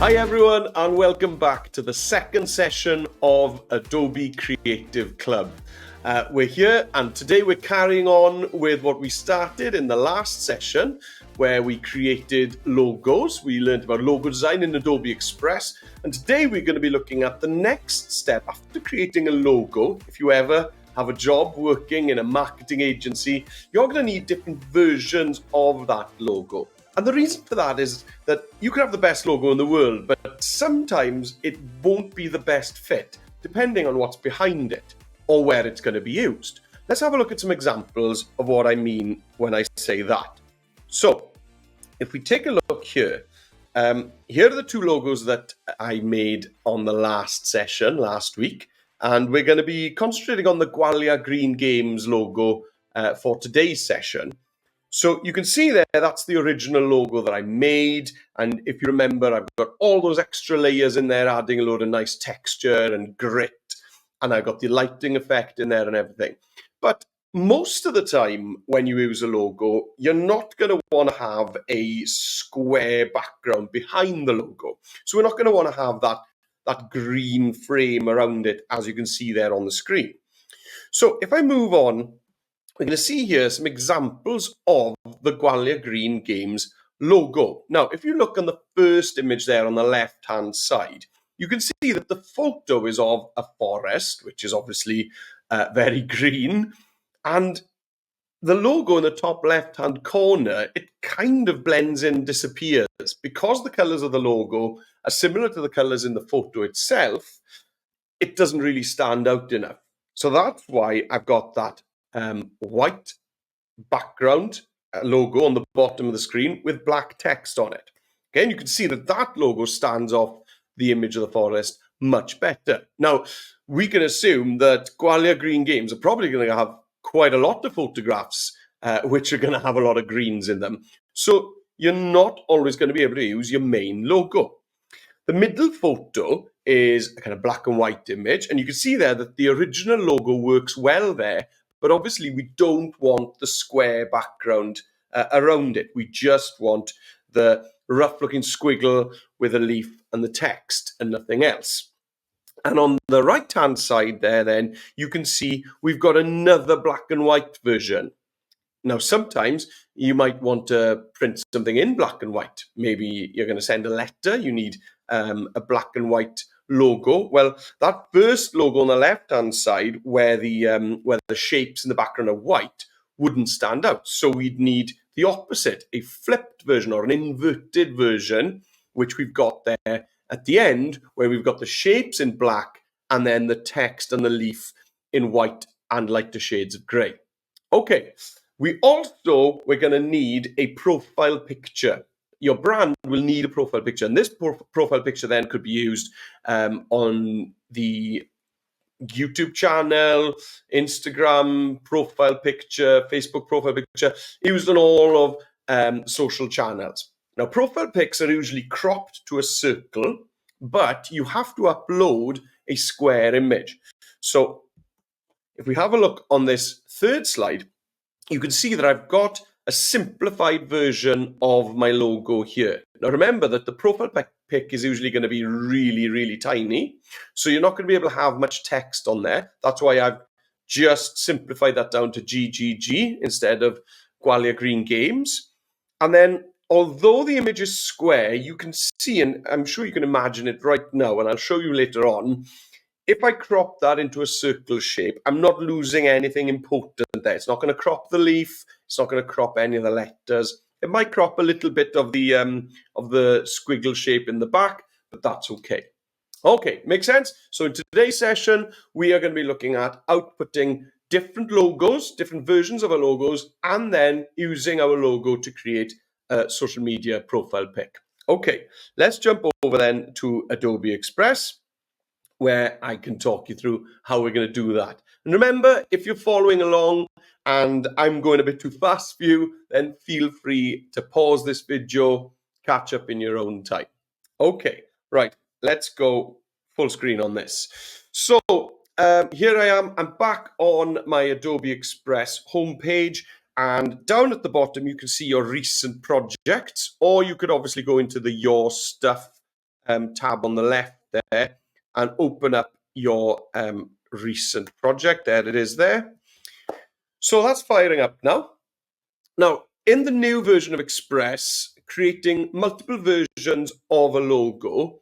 Hi everyone, and welcome back to the second session of Adobe Creative Club. We're here, and today we're carrying on with what we started in the last session, where we created logos. We learned about logo design in Adobe Express, and today we're going to be looking at the next step after creating a logo. If you ever have a job working in a marketing agency, you're going to need different versions of that logo. And the reason for that is that you can have the best logo in the world, but sometimes it won't be the best fit, depending on what's behind it or where it's going to be used. Let's have a look at some examples of what I mean when I say that. So, if we take a look here, here are the two logos that I made on the last session, last week, and we're going to be concentrating on the Gwalia Green Games logo for today's session. So you can see there, that's the original logo that I made. And if you remember, I've got all those extra layers in there, adding a load of nice texture and grit. And I've got the lighting effect in there and everything. But most of the time when you use a logo, you're not going to want to have a square background behind the logo. So we're not going to want to have that green frame around it, as you can see there on the screen. So if I move on, we're going to see here some examples of the Gwalia Green Games logo. Now, if you look on the first image there on the left-hand side, you can see that the photo is of a forest, which is obviously very green. And the logo in the top left-hand corner, it kind of blends in, disappears. Because the colors of the logo are similar to the colors in the photo itself, it doesn't really stand out enough. So that's why I've got that white background logo on the bottom of the screen with black text on it. Okay, and you can see that that logo stands off the image of the forest much better. Now, we can assume that Gwalia Green Games are probably going to have quite a lot of photographs which are going to have a lot of greens in them. So you're not always going to be able to use your main logo. The middle photo is a kind of black and white image, and you can see there that the original logo works well there, but obviously we don't want the square background around it. We just want the rough-looking squiggle with a leaf and the text and nothing else. And on the right-hand side there, then, you can see we've got another black and white version. Now, sometimes you might want to print something in black and white. Maybe you're going to send a letter, you need a black and white logo. Well, that first logo on the left-hand side, where the shapes in the background are white, wouldn't stand out. So we'd need the opposite, a flipped version or an inverted version, which we've got there at the end, where we've got the shapes in black and then the text and the leaf in white and lighter shades of grey. Okay. We're going to need a profile picture. Your brand will need a profile picture, and this profile picture then could be used on the YouTube channel, Instagram profile picture, Facebook profile picture, used on all of social channels. Now, profile pics are usually cropped to a circle, but you have to upload a square image. So if we have a look on this third slide, you can see that I've got a simplified version of my logo here. Now remember that the profile pic is usually going to be really, really tiny, so you're not going to be able to have much text on there. That's why I've just simplified that down to GGG instead of Gwalia Green Games. And then, although the image is square, you can see, and I'm sure you can imagine it right now, and I'll show you later on, if I crop that into a circle shape, I'm not losing anything important there. It's not going to crop the leaf. It's not going to crop any of the letters. It might crop a little bit of the squiggle shape in the back, but that's okay. Okay, makes sense? So in today's session, we are going to be looking at outputting different logos, different versions of our logos, and then using our logo to create a social media profile pic. Okay, let's jump over then to Adobe Express, where I can talk you through how we're going to do that. And remember, if you're following along and I'm going a bit too fast for you, then feel free to pause this video, catch up in your own time. Okay, right, let's go full screen on this. So here I am, I'm back on my Adobe Express homepage, and down at the bottom you can see your recent projects, or you could obviously go into the Your Stuff tab on the left there and open up your recent project. There it is there. So that's firing up now. Now, in the new version of Express, creating multiple versions of a logo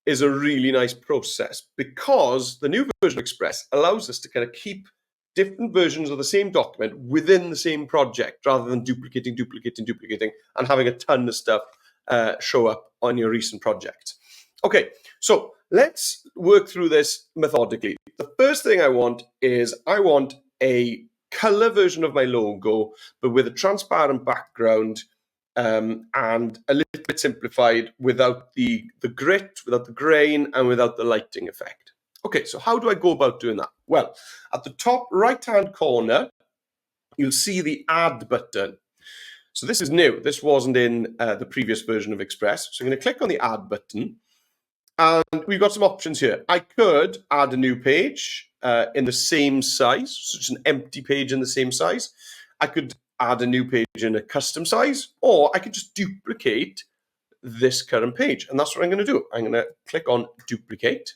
is a really nice process because the new version of Express allows us to kind of keep different versions of the same document within the same project rather than duplicating, and having a ton of stuff show up on your recent project. Okay, so let's work through this methodically. The first thing I want is a color version of my logo, but with a transparent background and a little bit simplified without the grit, without the grain, and without the lighting effect. Okay, so how do I go about doing that? Well, at the top right-hand corner, you'll see the Add button. So this is new. This wasn't in the previous version of Express. So I'm going to click on the Add button. And we've got some options here. I could add a new page in the same size, so it's an empty page in the same size. I could add a new page in a custom size, or I could just duplicate this current page. And that's what I'm going to do. I'm going to click on Duplicate.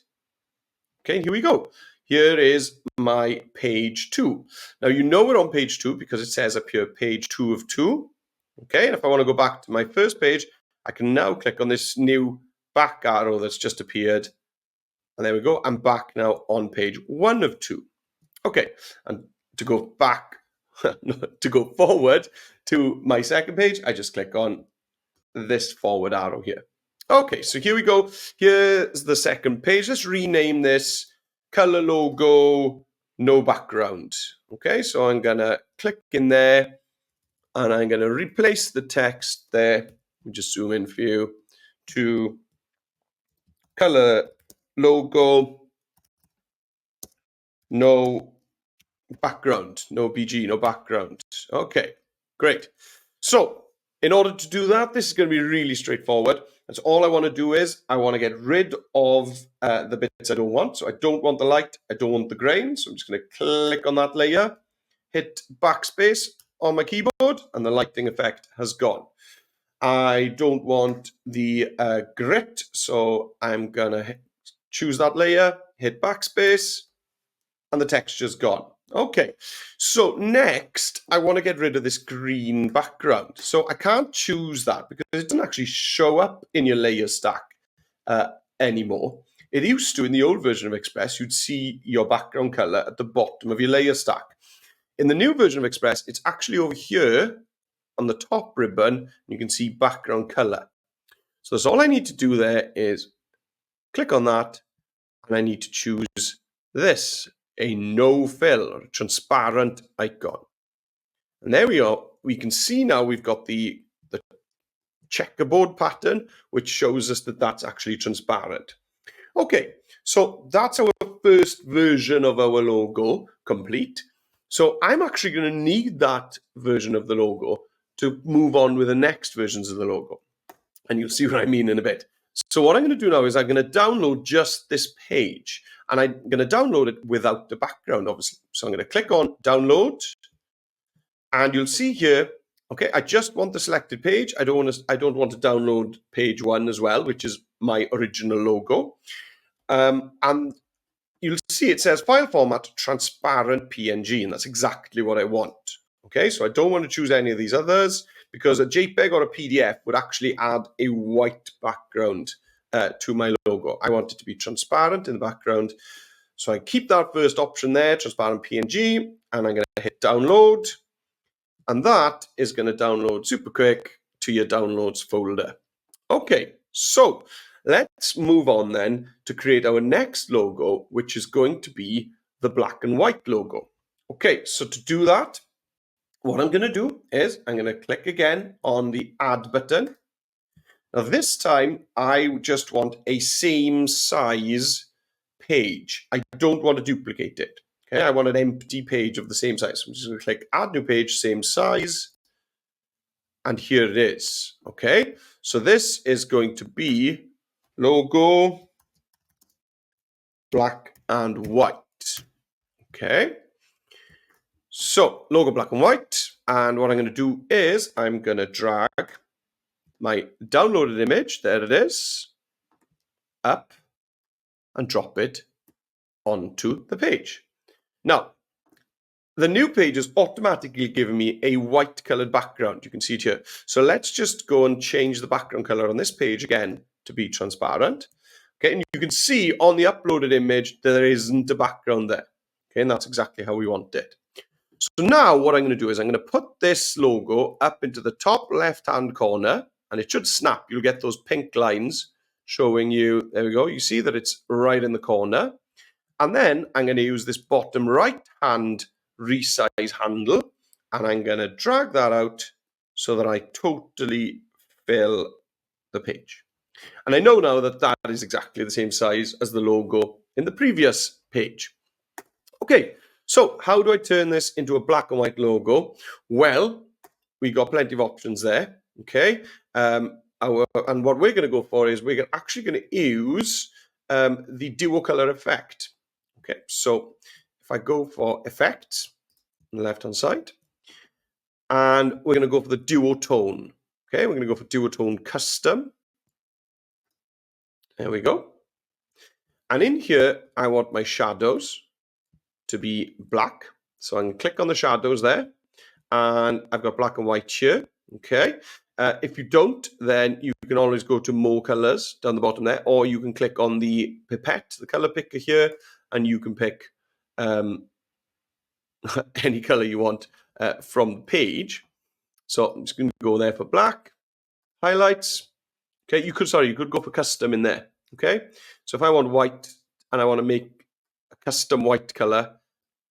Okay, here we go. Here is my page 2. Now, you know we're on page 2 because it says up here, page 2 of 2. Okay, and if I want to go back to my first page, I can now click on this new back arrow that's just appeared. And there we go. I'm back now on page 1 of 2. Okay, and to go back, to go forward to my second page, I just click on this forward arrow here. Okay, so here we go. Here's the second page. Let's rename this color logo, no background. Okay, so I'm gonna click in there and I'm gonna replace the text there. Let me just zoom in for you to color logo, no background, no BG, no background. Okay, great. So in order to do that, this is going to be really straightforward. That's all I want to do is I want to get rid of the bits I don't want. So I don't want the light, I don't want the grain. So I'm just going to click on that layer, hit backspace on my keyboard, and the lighting effect has gone. I don't want the grit, so I'm going to choose that layer, hit backspace, and the texture's gone. Okay, so next I want to get rid of this green background. So I can't choose that because it doesn't actually show up in your layer stack anymore. It used to, in the old version of Express, you'd see your background color at the bottom of your layer stack. In the new version of Express, it's actually over here on the top ribbon. You can see background color. So that's all I need to do there is click on that, and I need to choose this, a no fill or transparent icon. And there we are. We can see now we've got the checkerboard pattern, which shows us that that's actually transparent. Okay, so that's our first version of our logo complete. So I'm actually going to need that version of the logo to move on with the next versions of the logo. And you'll see what I mean in a bit. So what I'm going to do now is I'm going to download just this page, and I'm going to download it without the background, obviously. So I'm going to click on download, and you'll see here, okay, I just want the selected page. I don't want to download page 1 as well, which is my original logo. And you'll see it says file format transparent PNG, and that's exactly what I want. Okay, so I don't want to choose any of these others because a JPEG or a PDF would actually add a white background to my logo. I want it to be transparent in the background. So I keep that first option there, transparent PNG, and I'm going to hit download. And that is going to download super quick to your downloads folder. Okay, so let's move on then to create our next logo, which is going to be the black and white logo. Okay, so to do that, what I'm going to do is I'm going to click again on the Add button. Now this time, I just want a same size page. I don't want to duplicate it. Okay, I want an empty page of the same size. So I'm just going to click Add New Page, same size. And here it is. Okay, so this is going to be logo black and white. Okay. So logo black and white, and what I'm going to do is I'm going to drag my downloaded image, there it is, up and drop it onto the page. Now, the new page is automatically giving me a white colored background. You can see it here. So let's just go and change the background color on this page again to be transparent. Okay, and you can see on the uploaded image there isn't a background there. Okay, and that's exactly how we want it. So now what I'm going to do is I'm going to put this logo up into the top left-hand corner, and it should snap. You'll get those pink lines showing you, there we go, you see that it's right in the corner. And then I'm going to use this bottom right-hand resize handle, and I'm going to drag that out so that I totally fill the page. And I know now that that is exactly the same size as the logo in the previous page. Okay, so how do I turn this into a black and white logo? Well, we got plenty of options there, okay? And what we're going to go for is we're actually going to use the duo color effect. Okay, so if I go for effects on the left-hand side, and we're going to go for the duo tone. Okay, we're going to go for duo tone custom. There we go. And in here, I want my shadows to be black. So I'm going to click on the shadows there, and I've got black and white here. Okay. If you don't, then you can always go to more colors down the bottom there, or you can click on the pipette, the color picker here, and you can pick any color you want from the page. So I'm just going to go there for black, highlights. Okay, you could go for custom in there. Okay, so if I want white and I want to make a custom white color,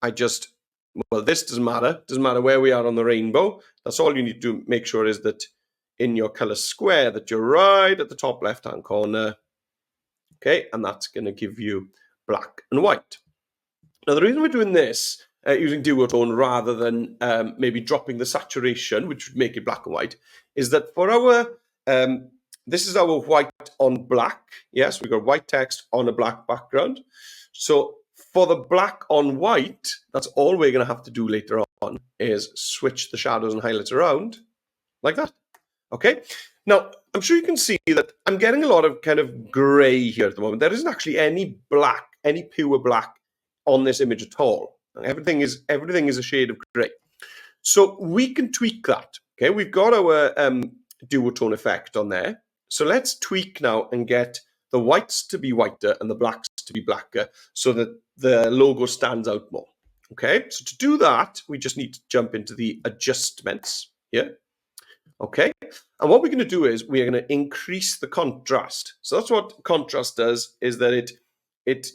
this doesn't matter. Doesn't matter where we are on the rainbow. That's all you need to make sure is that in your color square that you're right at the top left-hand corner. Okay, and that's going to give you black and white. Now, the reason we're doing this using duotone rather than maybe dropping the saturation, which would make it black and white, is that for our, this is our white on black. Yes, we've got white text on a black background. So for the black on white, that's all we're going to have to do later on is switch the shadows and highlights around like that. Okay. Now, I'm sure you can see that I'm getting a lot of kind of gray here at the moment. There isn't actually any black, any pure black on this image at all. Everything is a shade of gray. So we can tweak that. Okay, we've got our duotone effect on there. So let's tweak now and get the whites to be whiter and the blacks to be blacker so that the logo stands out more. Okay, so to do that, we just need to jump into the adjustments here. Okay, and what we're going to do is we're going to increase the contrast. So that's what contrast does, is that it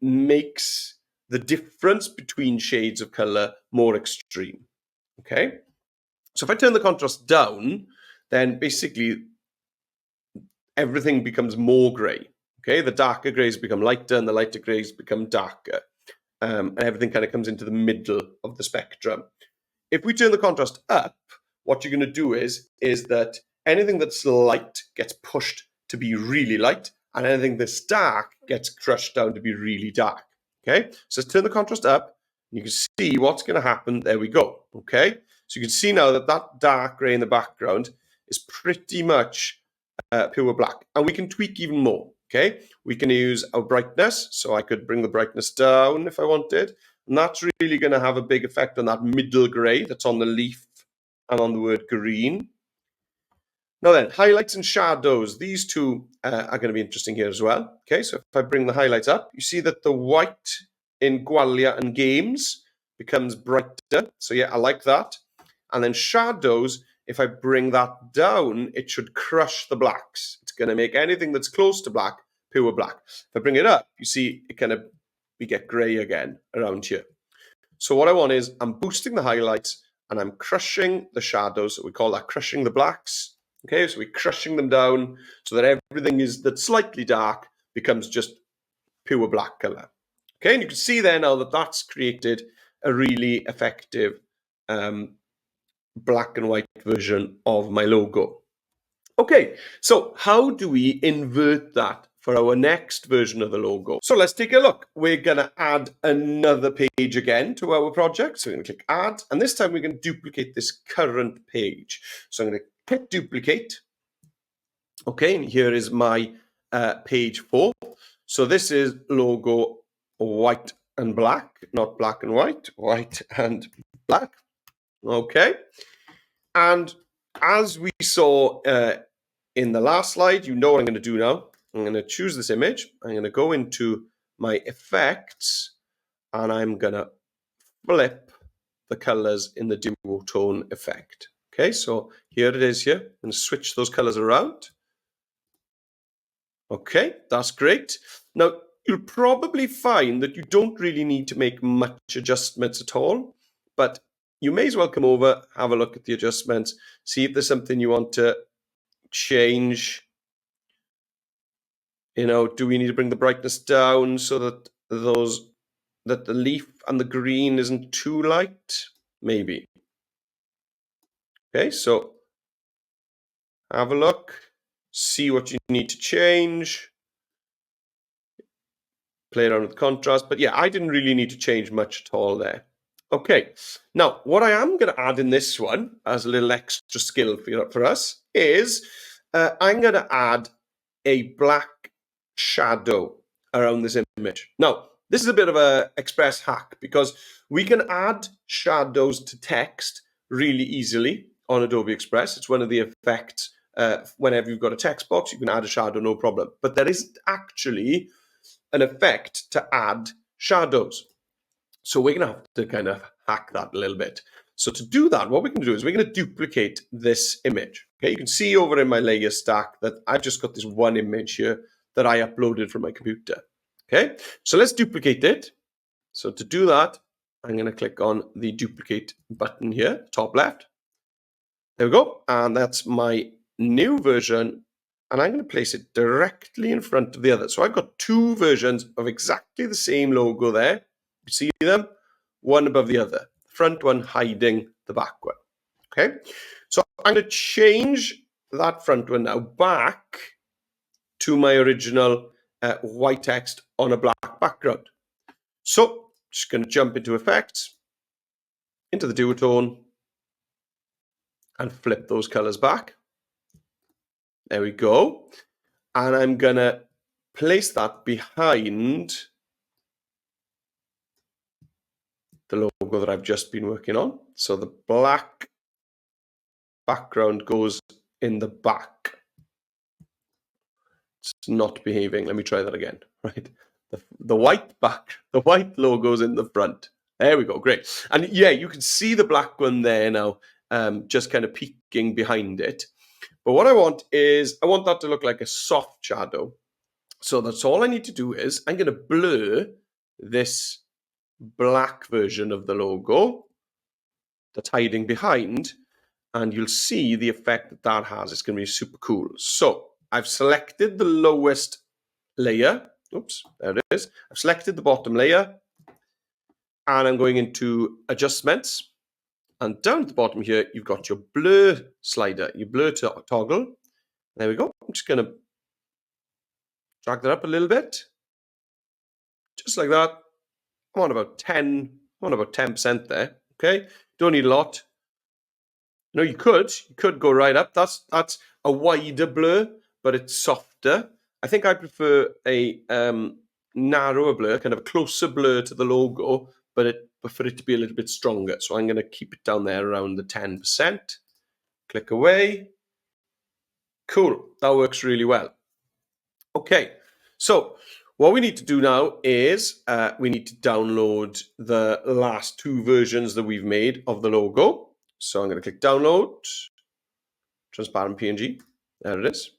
makes the difference between shades of color more extreme. Okay, so if I turn the contrast down, then basically everything becomes more gray. Okay, the darker grays become lighter and the lighter grays become darker. And everything kind of comes into the middle of the spectrum. If we turn the contrast up, what you're going to do is that anything that's light gets pushed to be really light, and anything that's dark gets crushed down to be really dark. Okay, so let's turn the contrast up. You can see what's going to happen. There we go. Okay, so you can see now that that dark gray in the background is pretty much pure black, and we can tweak even more. Okay, we can use our brightness, so I could bring the brightness down if I wanted, and that's really going to have a big effect on that middle gray that's on the leaf and on the word green. Now then, highlights and shadows. These two are going to be interesting here as well. Okay, so if I bring the highlights up, you see that the white in Gwalia and Games becomes brighter. So yeah, I like that. And then shadows, if I bring that down, it should crush the blacks. It's going to make anything that's close to black, pure black. If I bring it up, you see it kind of, we get gray again around here. So what I want is I'm boosting the highlights and I'm crushing the shadows. So we call that crushing the blacks. Okay, so we're crushing them down so that everything that's slightly dark becomes just pure black color. Okay, and you can see there now that that's created a really effective black and white version of my logo. Okay, so how do we invert that for our next version of the logo? So let's take a look. We're going to add another page again to our project. So we're going to click add, and this time we're going to duplicate this current page. So I'm going to hit duplicate. Okay, and here is my page 4. So this is logo white and black, not black and white, white and black. Okay. And as we saw in the last slide, you know what I'm going to do now. I'm going to choose this image. I'm going to go into my effects and I'm going to flip the colors in the duotone effect. Okay, so here it is here. I'm going to switch those colors around. Okay, that's great. Now, you'll probably find that you don't really need to make much adjustments at all, but you may as well come over, have a look at the adjustments, see if there's something you want to change. You know, do we need to bring the brightness down so that the leaf and the green isn't too light? Maybe. Okay, so have a look, see what you need to change, play around with contrast. But yeah, I didn't really need to change much at all there. Okay, now what I am going to add in this one as a little extra skill for us is I'm going to add a black shadow around this image. Now, this is a bit of an Express hack because we can add shadows to text really easily on Adobe Express. It's one of the effects. Whenever you've got a text box, you can add a shadow, no problem. But there isn't actually an effect to add shadows. So we're going to have to kind of hack that a little bit. So to do that, what we're going to do is we're going to duplicate this image. Okay, you can see over in my layer stack that I've just got this one image here that I uploaded from my computer. Okay, so let's duplicate it. So to do that, I'm going to click on the duplicate button here, top left. There we go. And that's my new version. And I'm going to place it directly in front of the other. So I've got two versions of exactly the same logo there. You see them? One above the other. Front one hiding the back one. Okay. So I'm going to change that front one now back to my original white text on a black background. So just going to jump into effects, into the duotone, and flip those colors back. There we go. And I'm going to place that behind the logo that I've just been working on. So the black background goes in the back. It's not behaving. Let me try that again. Right. The white logo's in the front. There we go. Great. And yeah, you can see the black one there now, just kind of peeking behind it. But what I want is, I want that to look like a soft shadow. So that's all I need to do is, I'm going to blur this black version of the logo that's hiding behind, and you'll see the effect that that has. It's going to be super cool. So I've selected the lowest layer. Oops, there it is. I've selected the bottom layer, and I'm going into adjustments. And down at the bottom here, you've got your blur slider, your blur toggle. There we go. I'm just going to drag that up a little bit, just like that. I'm on about 10% there. Okay, don't need a lot. No, you could go right up. That's a wider blur, but it's softer. I think I prefer a narrower blur, kind of a closer blur to the logo, but for it to be a little bit stronger. So I'm going to keep it down there around the 10%. Click away. Cool. That works really well. Okay, so what we need to do now is we need to download the last two versions that we've made of the logo. So I'm going to click download, transparent PNG. There it is.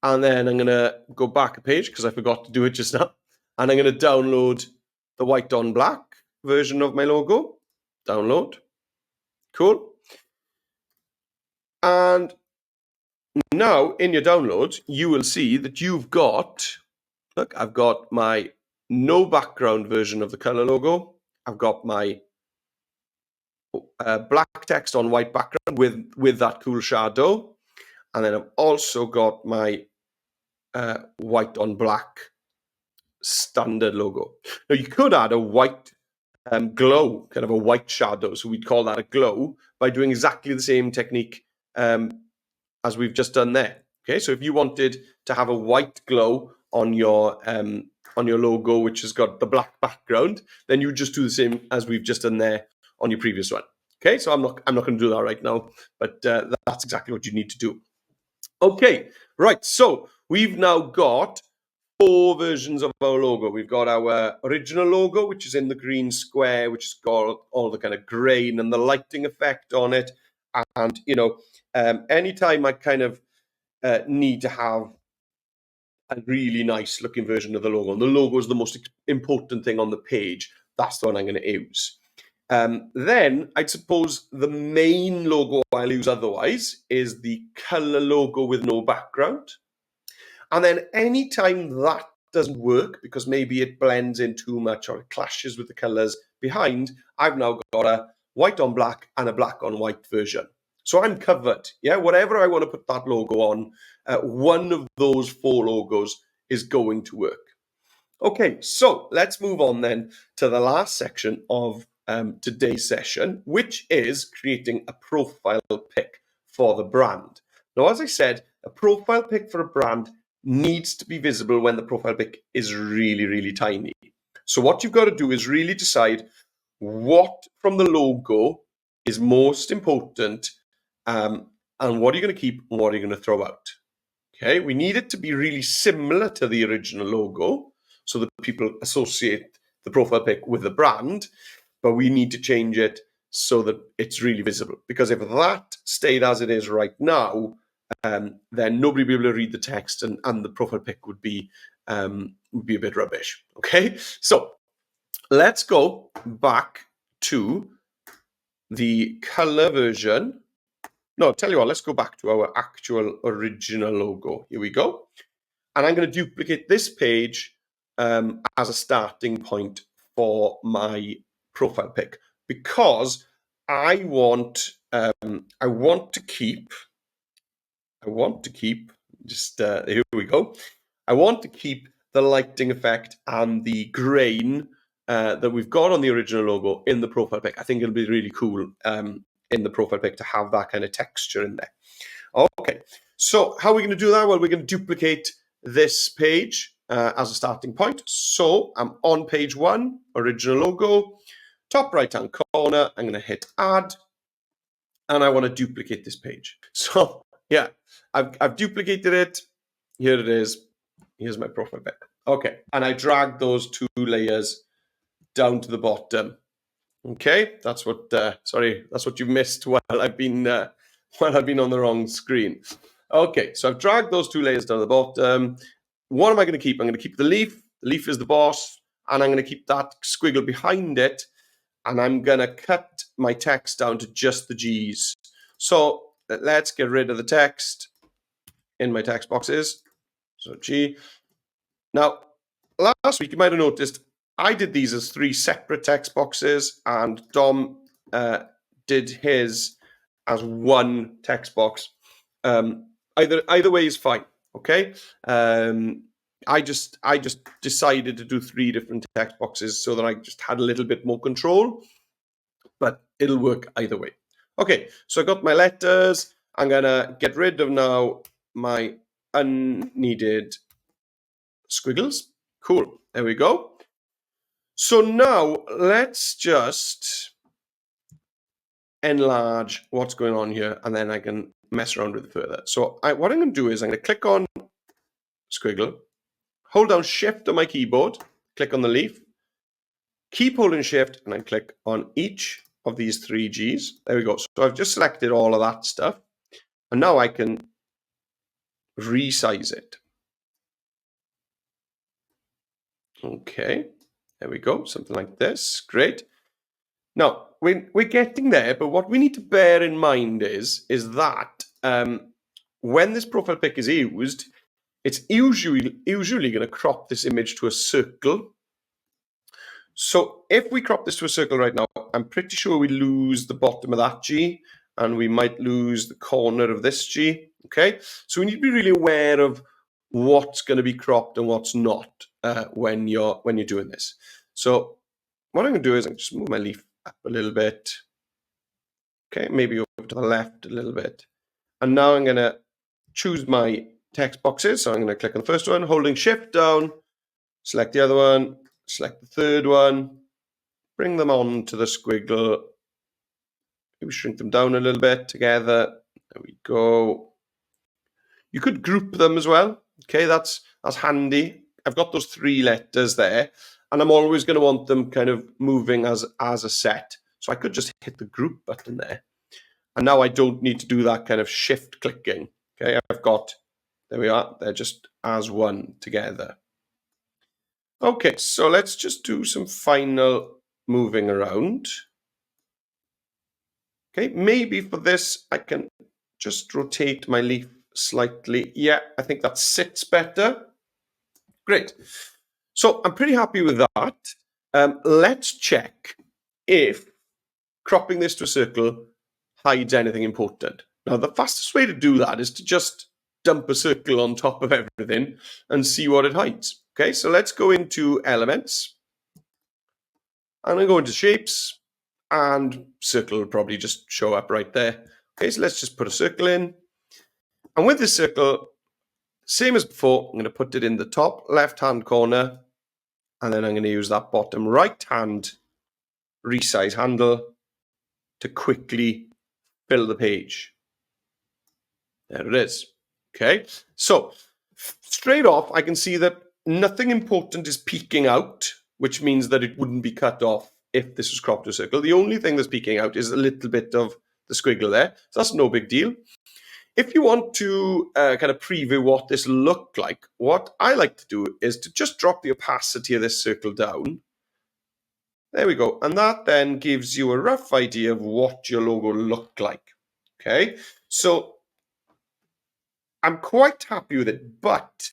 And then I'm going to go back a page because I forgot to do it just now. And I'm going to download the white on black version of my logo. Download. Cool. And now in your downloads, you will see that you've got, look, I've got my no background version of the color logo. I've got my black text on white background with that cool shadow. And then I've also got my white on black standard logo. Now you could add a white glow, kind of a white shadow. So we'd call that a glow by doing exactly the same technique as we've just done there. Okay, so if you wanted to have a white glow on your logo, which has got the black background, then you just do the same as we've just done there on your previous one. Okay, so I'm not going to do that right now, but that's exactly what you need to do. Okay, right. So we've now got 4 versions of our logo. We've got our original logo, which is in the green square, which has got all the kind of grain and the lighting effect on it. And, anytime I kind of need to have a really nice looking version of the logo, and the logo is the most important thing on the page, that's the one I'm going to use. Then I'd suppose the main logo I'll use otherwise is the color logo with no background. And then anytime that doesn't work because maybe it blends in too much or it clashes with the colors behind, I've now got a white on black and a black on white version. So I'm covered. Yeah, whatever I want to put that logo on, one of those 4 logos is going to work. Okay, so let's move on then to the last section of today's session, which is creating a profile pic for the brand. Now, as I said, a profile pic for a brand needs to be visible when the profile pic is really, really tiny. So what you've got to do is really decide what from the logo is most important, and what are you going to keep and what are you going to throw out. Okay, we need it to be really similar to the original logo so that people associate the profile pic with the brand, but we need to change it so that it's really visible. Because if that stayed as it is right now, then nobody would be able to read the text, and the profile pic would be a bit rubbish. Okay, so let's go back to the color version. No, tell you what, let's go back to our actual original logo. Here we go. And I'm going to duplicate this page as a starting point for my profile pic, because I want to keep just here we go. I want to keep the lighting effect and the grain that we've got on the original logo in the profile pic. I think it'll be really cool in the profile pic to have that kind of texture in there. Okay, so how are we going to do that? Well, we're going to duplicate this page as a starting point. So I'm on page 1, original logo, top right-hand corner. I'm going to hit add, and I want to duplicate this page. So yeah, I've duplicated it. Here it is. Here's my profile pic. Okay, and I dragged those 2 layers down to the bottom. Okay, that's what. That's what you've missed while I've been on the wrong screen. Okay, so I've dragged those 2 layers down to the bottom. What am I going to keep? I'm going to keep the leaf. The leaf is the boss, and I'm going to keep that squiggle behind it, and I'm going to cut my text down to just the G's. So let's get rid of the text in my text boxes. So G. Now, last week you might have noticed I did these as 3 separate text boxes, and Dom did his as 1 text box. Either way is fine. Okay. I just decided to do 3 different text boxes so that I just had a little bit more control, but it'll work either way. Okay, so I got my letters. I'm gonna get rid of now my unneeded squiggles. Cool, there we go. So now let's just enlarge what's going on here, and then I can mess around with it further. So what I'm going to do is I'm going to click on squiggle, hold down Shift on my keyboard, click on the leaf, keep holding Shift, and I click on each of these 3 G's. There we go. So I've just selected all of that stuff, and now I can resize it. Okay, there we go. Something like this. Great. Now, we're getting there, but what we need to bear in mind is that when this profile pic is used, it's usually going to crop this image to a circle. So if we crop this to a circle right now, I'm pretty sure we lose the bottom of that G, and we might lose the corner of this G. Okay, so we need to be really aware of what's going to be cropped and what's not when you're doing this. So what I'm going to do is I'm just move my leaf up a little bit. Okay, maybe over to the left a little bit. And now I'm going to choose my text boxes. So I'm going to click on the first one, holding Shift down, select the other one, select the third one, bring them on to the squiggle. Maybe shrink them down a little bit together. There we go. You could group them as well. Okay, that's handy. I've got those 3 letters there, and I'm always going to want them kind of moving as a set. So I could just hit the group button there. And now I don't need to do that kind of shift clicking. Okay, I've got, there we are, they're just as one together. Okay, so let's just do some final moving around. Okay, maybe for this, I can just rotate my leaf slightly. Yeah, I think that sits better. Great. So I'm pretty happy with that. Let's check if cropping this to a circle hides anything important. Now, the fastest way to do that is to just dump a circle on top of everything and see what it hides. Okay, so let's go into Elements. I'm going to go into Shapes, and circle will probably just show up right there. Okay, so let's just put a circle in. And with this circle, same as before, I'm going to put it in the top left-hand corner, and then I'm going to use that bottom right-hand resize handle to quickly fill the page. There it is. Okay, so straight off, I can see that nothing important is peeking out, which means that it wouldn't be cut off if this was cropped to a circle. The only thing that's peeking out is a little bit of the squiggle there. So that's no big deal. If you want to kind of preview what this looked like, what I like to do is to just drop the opacity of this circle down. There we go. And that then gives you a rough idea of what your logo looked like. Okay, so I'm quite happy with it, but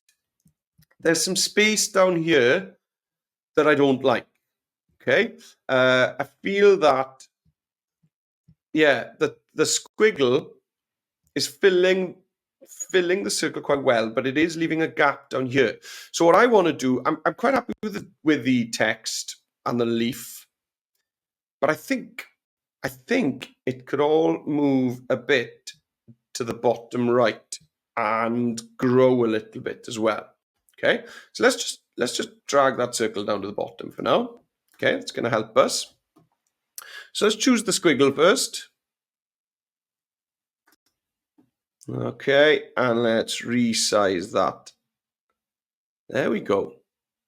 there's some space down here that I don't like. Okay, I feel that, yeah, the squiggle is filling the circle quite well, but it is leaving a gap down here. So what I want to do, I'm quite happy with the text and the leaf, but I think it could all move a bit to the bottom right and grow a little bit as well. Okay, so let's just drag that circle down to the bottom for now. Okay, it's going to help us. So let's choose the squiggle first. Okay, and let's resize that. There we go.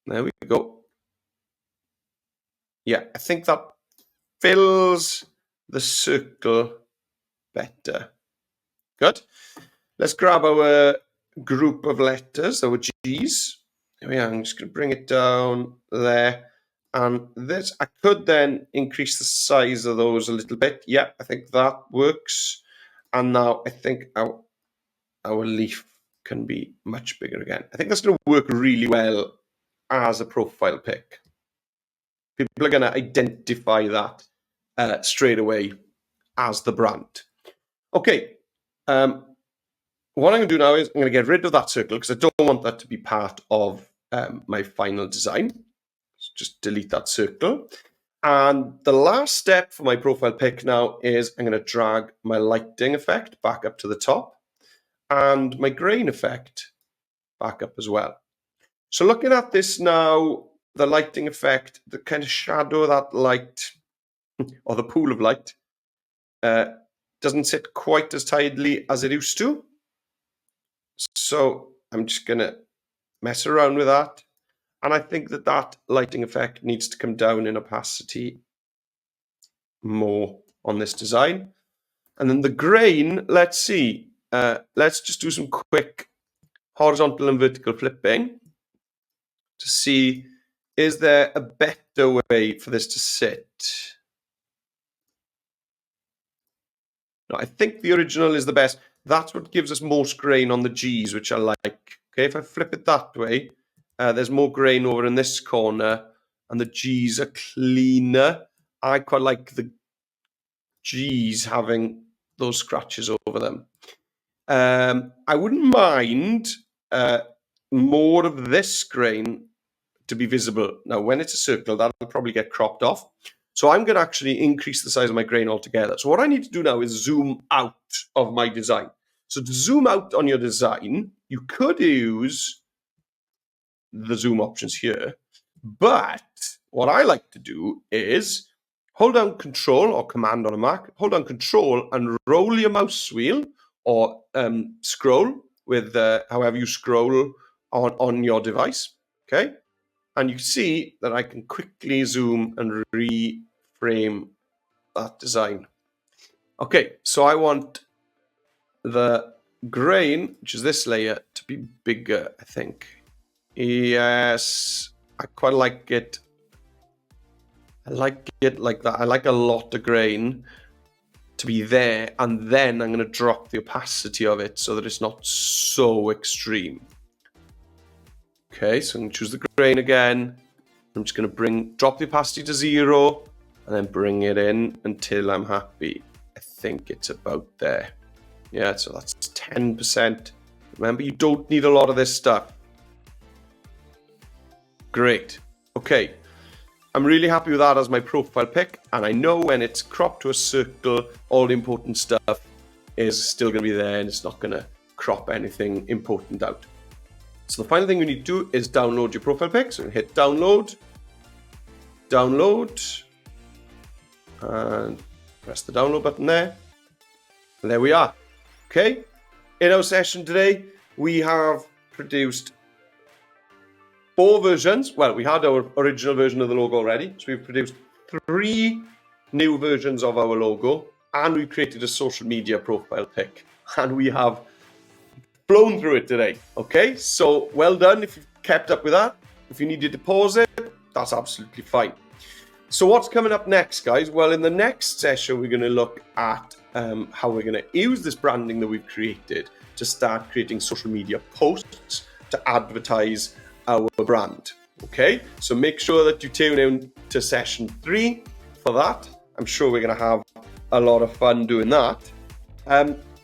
There we go. Yeah, I think that fills the circle better. Good. Let's grab our group of letters, our G's. There we are. I'm just going to bring it down there. And this, I could then increase the size of those a little bit. Yeah, I think that works. And now I think our leaf can be much bigger again. I think that's going to work really well as a profile pic. People are going to identify that straight away as the brand. Okay. What I'm going to do now is I'm going to get rid of that circle because I don't want that to be part of my final design. So just delete that circle. And the last step for my profile pic now is I'm going to drag my lighting effect back up to the top and my grain effect back up as well. So looking at this now, the lighting effect, the kind of shadow of that light, or the pool of light, doesn't sit quite as tidily as it used to. So I'm just going to mess around with that. And I think that lighting effect needs to come down in opacity more on this design. And then the grain, let's see. Let's just do some quick horizontal and vertical flipping to see, is there a better way for this to sit? No, I think the original is the best. That's what gives us most grain on the G's, which I like. Okay, if I flip it that way, there's more grain over in this corner, and the G's are cleaner. I quite like the G's having those scratches over them. I wouldn't mind more of this grain to be visible. Now, when it's a circle, that'll probably get cropped off. So I'm going to actually increase the size of my grain altogether. So what I need to do now is zoom out of my design. So to zoom out on your design, you could use the zoom options here, but what I like to do is hold down Control or Command on a Mac, hold down Control and roll your mouse wheel or scroll with however you scroll on your device, okay? And you can see that I can quickly zoom and reframe that design. Okay, so I want the grain, which is this layer, to be bigger, I think. Yes, I quite like it. I like it like that. I like a lot of grain to be there, and then I'm going to drop the opacity of it so that it's not so extreme. Okay, so I'm going to choose the grain again. I'm just going to drop the opacity to 0 and then bring it in until I'm happy. I think it's about there. Yeah, so that's 10%. Remember, you don't need a lot of this stuff. Great. Okay. I'm really happy with that as my profile pic, and I know when it's cropped to a circle, all the important stuff is still going to be there and it's not going to crop anything important out. So the final thing we need to do is download your profile pic. So hit download, and press the download button there. And there we are. Okay. In our session today, we have produced 4 versions. Well, we had our original version of the logo already. So we've produced 3 new versions of our logo, and we've created a social media profile pic. And we have blown through it today. Okay, so well done if you've kept up with that. If you needed to pause it, that's absolutely fine. So what's coming up next, guys? Well, in the next session, we're going to look at how we're going to use this branding that we've created to start creating social media posts to advertise our brand. Okay, so make sure that you tune in to session 3 for that. I'm sure we're going to have a lot of fun doing that.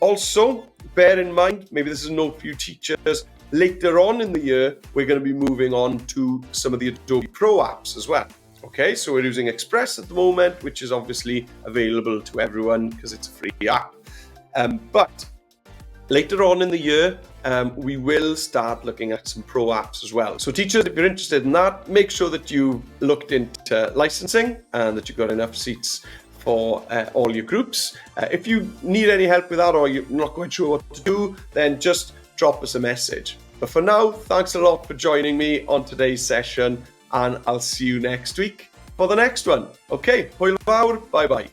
Also, bear in mind, maybe this is a note for you teachers, later on in the year, we're going to be moving on to some of the Adobe Pro apps as well. Okay, so we're using Express at the moment, which is obviously available to everyone because it's a free app. But later on in the year, we will start looking at some pro apps as well. So teachers, if you're interested in that, make sure that you looked into licensing and that you've got enough seats for all your groups. If you need any help with that or you're not quite sure what to do, then just drop us a message. But for now, thanks a lot for joining me on today's session, and I'll see you next week for the next one. Okay, hwyl fawr, bye bye.